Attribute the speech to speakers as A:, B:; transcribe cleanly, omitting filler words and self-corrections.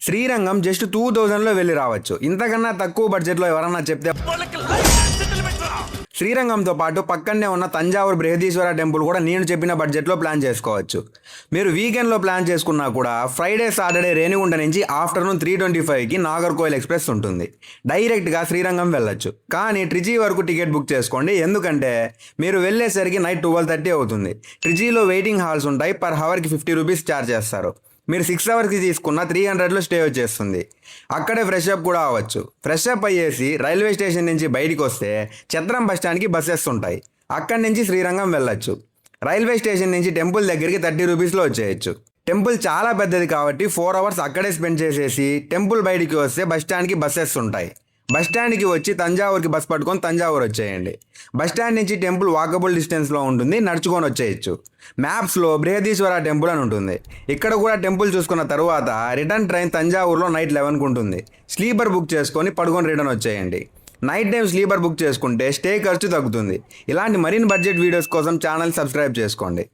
A: Srirangam just 2000లో వెళ్ళి రావచ్చు. ఇంతకన్నా తక్కువ బడ్జెట్లో ఎవరన్నా చెప్తే శ్రీరంగంతో పాటు పక్కనే ఉన్న తంజావూరు బృహదీశ్వర టెంపుల్ కూడా నేను చెప్పిన బడ్జెట్లో ప్లాన్ చేసుకోవచ్చు. మీరు వీకెండ్లో ప్లాన్ చేసుకున్నా కూడా ఫ్రైడే సాటర్డే రేణిగుంట నుంచి ఆఫ్టర్నూన్ 3:25కి నాగర్కోయిల్ ఎక్స్ప్రెస్ ఉంటుంది. డైరెక్ట్గా శ్రీరంగం వెళ్ళొచ్చు. కానీ ట్రిచీ వరకు టికెట్ బుక్ చేసుకోండి, ఎందుకంటే మీరు వెళ్ళేసరికి నైట్ 12:30 అవుతుంది. ట్రిచీలో వెయిటింగ్ హాల్స్ ఉంటాయి. పర్ హవర్కి 50 రూపీస్ ఛార్జ్ చేస్తారు. మీరు 6 అవర్స్కి తీసుకున్న 300లో స్టే వచ్చేస్తుంది. అక్కడే ఫ్రెష్ అప్ కూడా అవ్వచ్చు. ఫ్రెష్ అప్ అయ్యేసి రైల్వే స్టేషన్ నుంచి బయటికి వస్తే ఛత్రం బస్టాండ్కి బస్సెస్ ఉంటాయి. అక్కడి నుంచి శ్రీరంగం వెళ్ళొచ్చు. రైల్వే స్టేషన్ నుంచి టెంపుల్ దగ్గరికి 30 రూపీస్లో వచ్చేయచ్చు. టెంపుల్ చాలా పెద్దది కాబట్టి 4 అవర్స్ అక్కడే స్పెండ్ చేసేసి టెంపుల్ బయటికి వస్తే బస్టాండ్కి బస్సెస్ ఉంటాయి. బస్టాండ్కి వచ్చి తంజావూరుకి బస్ పట్టుకొని తంజావూరు వచ్చేయండి. బస్టాండ్ నుంచి టెంపుల్ వాకబుల్ డిస్టెన్స్లో ఉంటుంది, నడుచుకొని వచ్చేయచ్చు. మ్యాప్స్లో బృహదీశ్వర టెంపుల్ అని ఉంటుంది. ఇక్కడ కూడా టెంపుల్ చూసుకున్న తర్వాత రిటర్న్ ట్రైన్ తంజావూరులో నైట్ 11కి ఉంటుంది. స్లీపర్ బుక్ చేసుకొని పడుకొని రిటర్న్ వచ్చేయండి. నైట్ టైం స్లీపర్ బుక్ చేసుకుంటే స్టే ఖర్చు తగ్గుతుంది. ఇలాంటి మరిన్ని బడ్జెట్ వీడియోస్ కోసం ఛానల్ సబ్స్క్రైబ్ చేసుకోండి.